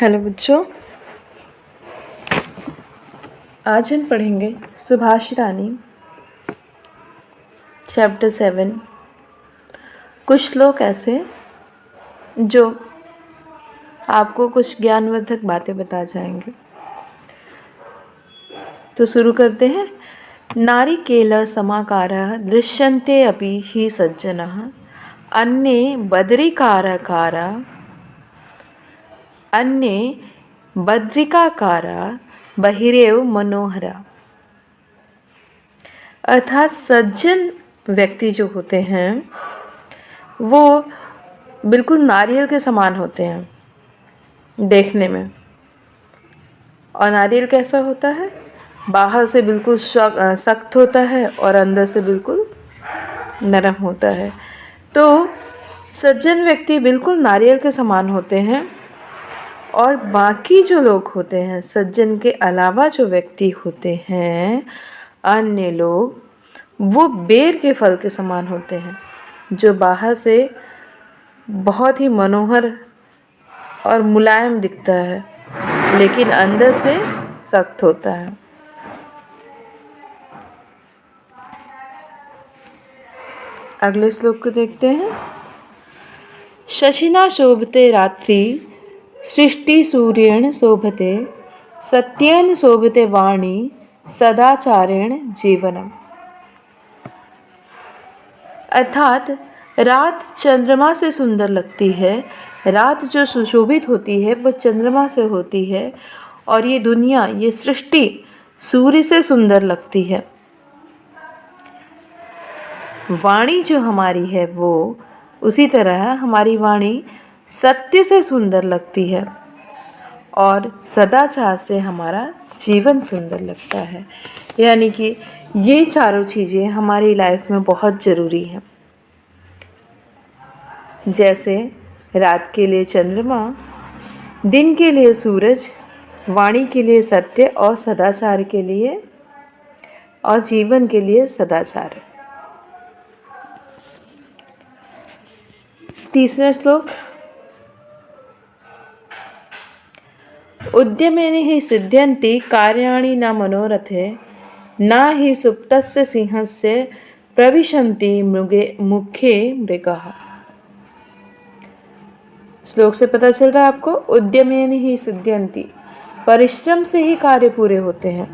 Hello बच्चों, आज हम पढ़ेंगे सुभाष रानी चैप्टर 7। कुछ श्लोक ऐसे जो आपको कुछ ज्ञानवर्धक बातें बता जाएंगे। तो शुरू करते हैं। नारिकेल समाकारः दृश्यन्ते अपि हि सज्जनः अन्ये बद्रिकाकारा बहिरेव मनोहरा। अर्थात सज्जन व्यक्ति जो होते हैं वो बिल्कुल नारियल के समान होते हैं देखने में। और नारियल कैसा होता है? बाहर से बिल्कुल सख्त होता है और अंदर से बिल्कुल नरम होता है। तो सज्जन व्यक्ति बिल्कुल नारियल के समान होते हैं और बाकी जो लोग होते हैं, सज्जन के अलावा जो व्यक्ति होते हैं, अन्य लोग, वो बेर के फल के समान होते हैं जो बाहर से बहुत ही मनोहर और मुलायम दिखता है लेकिन अंदर से सख्त होता है। अगले श्लोक को देखते हैं। शशिना शोभते रात्रि सृष्टि सूर्येण शोभते सत्येन शोभते वाणी सदाचारेण जीवनम। अर्थात रात चंद्रमा से सुंदर लगती है। रात जो सुशोभित होती है वो चंद्रमा से होती है और ये दुनिया, ये सृष्टि सूर्य से सुंदर लगती है। वाणी जो हमारी है वो उसी तरह हमारी वाणी सत्य से सुंदर लगती है और सदाचार से हमारा जीवन सुंदर लगता है। यानी कि ये चारों चीज़ें हमारी लाइफ में बहुत ज़रूरी हैं। जैसे रात के लिए चंद्रमा, दिन के लिए सूरज, वाणी के लिए सत्य और सदाचार के लिए और जीवन के लिए सदाचार। तीसरा श्लोक। उद्यमेन हि सिद्ध्यन्ति कार्याणि न मनोरथे न हि सुप्तस्य सिंहस्य प्रविशन्ति मुखे मृगः। श्लोक से पता चल रहा है आपको, उद्यमेन हि सिद्ध्यन्ति, परिश्रम से ही कार्य पूरे होते हैं।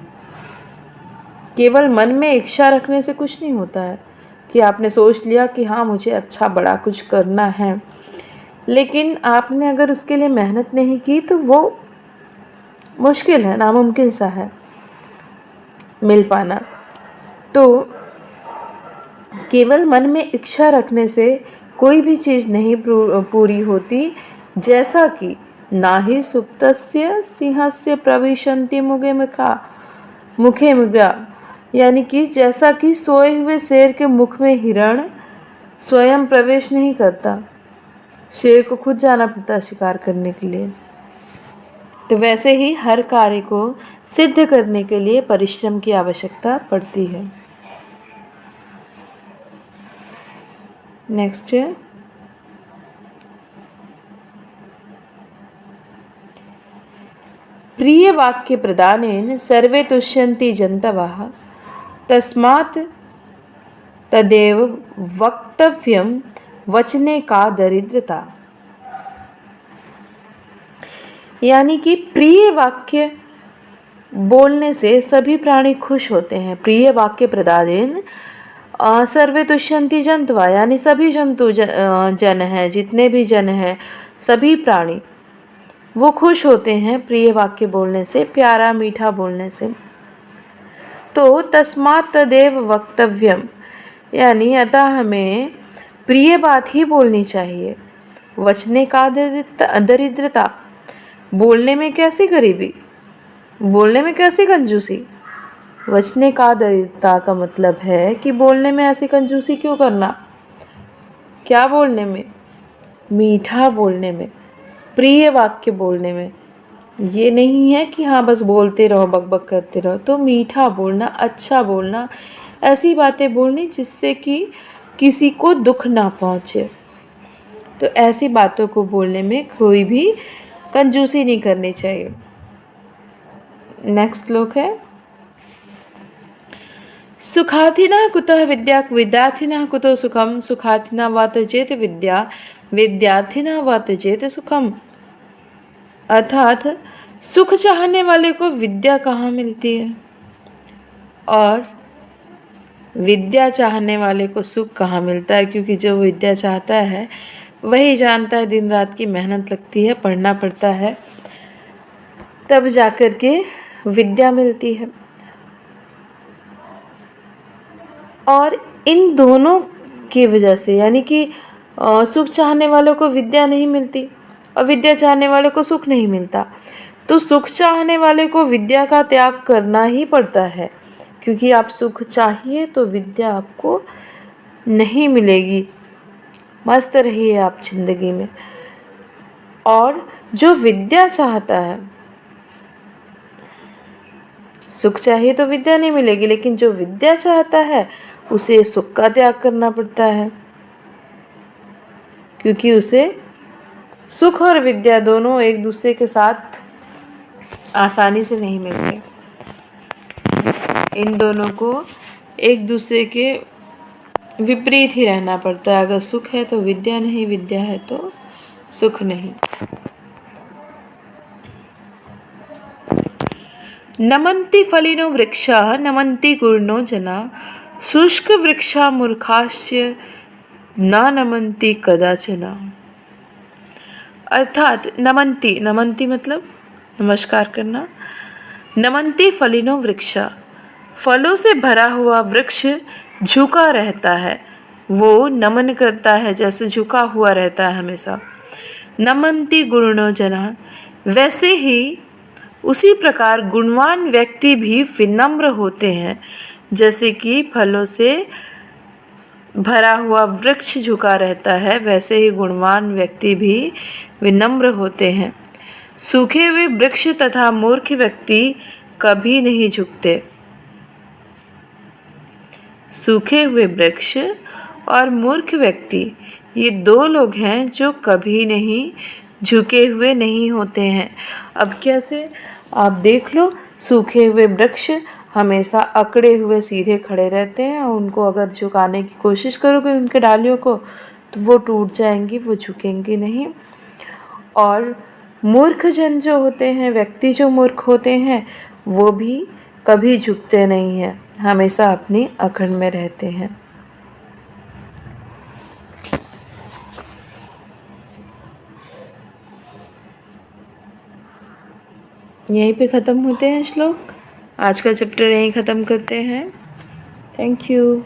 केवल मन में इच्छा रखने से कुछ नहीं होता है कि आपने सोच लिया कि हाँ मुझे अच्छा बड़ा कुछ करना है, लेकिन आपने अगर उसके लिए मेहनत नहीं की तो वो मुश्किल है, नामुमकिन सा है मिल पाना। तो केवल मन में इच्छा रखने से कोई भी चीज़ नहीं पूरी होती। जैसा कि ना ही सुप्तस्य सिंहस्य प्रविशन्ति मुखे मृगा, यानी कि जैसा कि सोए हुए शेर के मुख में हिरण स्वयं प्रवेश नहीं करता, शेर को खुद जाना पड़ता है शिकार करने के लिए। तो वैसे ही हर कार्य को सिद्ध करने के लिए परिश्रम की आवश्यकता पड़ती है। नेक्स्ट है प्रिय वाक्य प्रदानेन सर्वे तुष्यन्ति जन्तवः तस्मात् तदेव वक्तव्यम वचने का दरिद्रता। यानी कि प्रिय वाक्य बोलने से सभी प्राणी खुश होते हैं। प्रिय वाक्य प्रदानेन सर्वे तुष्यन्ति जन्तवः, यानी सभी जंतु जन हैं, जितने भी जन हैं, सभी प्राणी वो खुश होते हैं प्रिय वाक्य बोलने से, प्यारा मीठा बोलने से। तो तस्मात् तदेव वक्तव्यम, यानी अतः हमें प्रिय बात ही बोलनी चाहिए। वचने का दरिद्रता, बोलने में कैसी गरीबी, बोलने में कैसी कंजूसी। वचने का दरिद्रता का मतलब है कि बोलने में ऐसी कंजूसी क्यों करना। क्या बोलने में? मीठा बोलने में, प्रिय वाक्य बोलने में। ये नहीं है कि हाँ बस बोलते रहो, बकबक करते रहो। तो मीठा बोलना, अच्छा बोलना, ऐसी बातें बोलनी जिससे कि किसी को दुख ना पहुँचे। तो ऐसी बातों को बोलने में कोई भी कंजूसी नहीं करनी चाहिए। नेक्स्ट श्लोक है, सुखाथिना कुतः विद्या विद्यार्थिना कुतो सुखम, सुखाथिना वा त्यजेत विद्या विद्यार्थिना वा त्यजेत सुखम। अर्थात सुख चाहने वाले को विद्या कहाँ मिलती है और विद्या चाहने वाले को सुख कहाँ मिलता है, क्योंकि जो विद्या चाहता है वही जानता है दिन रात की मेहनत लगती है, पढ़ना पड़ता है, तब जाकर के विद्या मिलती है। और इन दोनों की वजह से, यानी कि सुख चाहने वालों को विद्या नहीं मिलती और विद्या चाहने वाले को सुख नहीं मिलता, तो सुख चाहने वाले को विद्या का त्याग करना ही पड़ता है, क्योंकि आप सुख चाहिए तो विद्या आपको नहीं मिलेगी। मस्त रहिए आप जिंदगी में। और जो विद्या चाहता है, सुख चाहिए तो विद्या नहीं मिलेगी, लेकिन जो विद्या चाहता है उसे सुख का त्याग करना पड़ता है, क्योंकि उसे सुख और विद्या दोनों एक दूसरे के साथ आसानी से नहीं मिलते। इन दोनों को एक दूसरे के विपरीत ही रहना पड़ता है। अगर सुख है तो विद्या नहीं, विद्या है तो सुख नहीं। नमन्ति फलिनो वृक्षा नमन्ति गुणो जना, शुष्क वृक्षा मूर्खास्य न नमन्ति कदाचन। अर्थात नमन्ति, नमन्ति मतलब नमस्कार करना। नमन्ति फलिनो वृक्षा, फलों से भरा हुआ वृक्ष झुका रहता है, वो नमन करता है, जैसे झुका हुआ रहता है हमेशा। नमन्ति गुणो जना, वैसे ही उसी प्रकार गुणवान व्यक्ति भी विनम्र होते हैं, जैसे कि फलों से भरा हुआ वृक्ष झुका रहता है, वैसे ही गुणवान व्यक्ति भी विनम्र होते हैं। सूखे हुए वृक्ष तथा मूर्ख व्यक्ति कभी नहीं झुकते। सूखे हुए वृक्ष और मूर्ख व्यक्ति, ये दो लोग हैं जो कभी नहीं झुके हुए नहीं होते हैं। अब कैसे, आप देख लो, सूखे हुए वृक्ष हमेशा अकड़े हुए सीधे खड़े रहते हैं, और उनको अगर झुकाने की कोशिश करोगे उनके डालियों को तो वो टूट जाएंगी, वो झुकेंगी नहीं। और मूर्ख जन जो होते हैं, व्यक्ति जो मूर्ख होते हैं, वो भी कभी झुकते नहीं हैं, हमेशा अपनी अकड़ में रहते हैं। यहीं पे ख़त्म होते हैं श्लोक। आज का चैप्टर यहीं ख़त्म करते हैं। Thank you.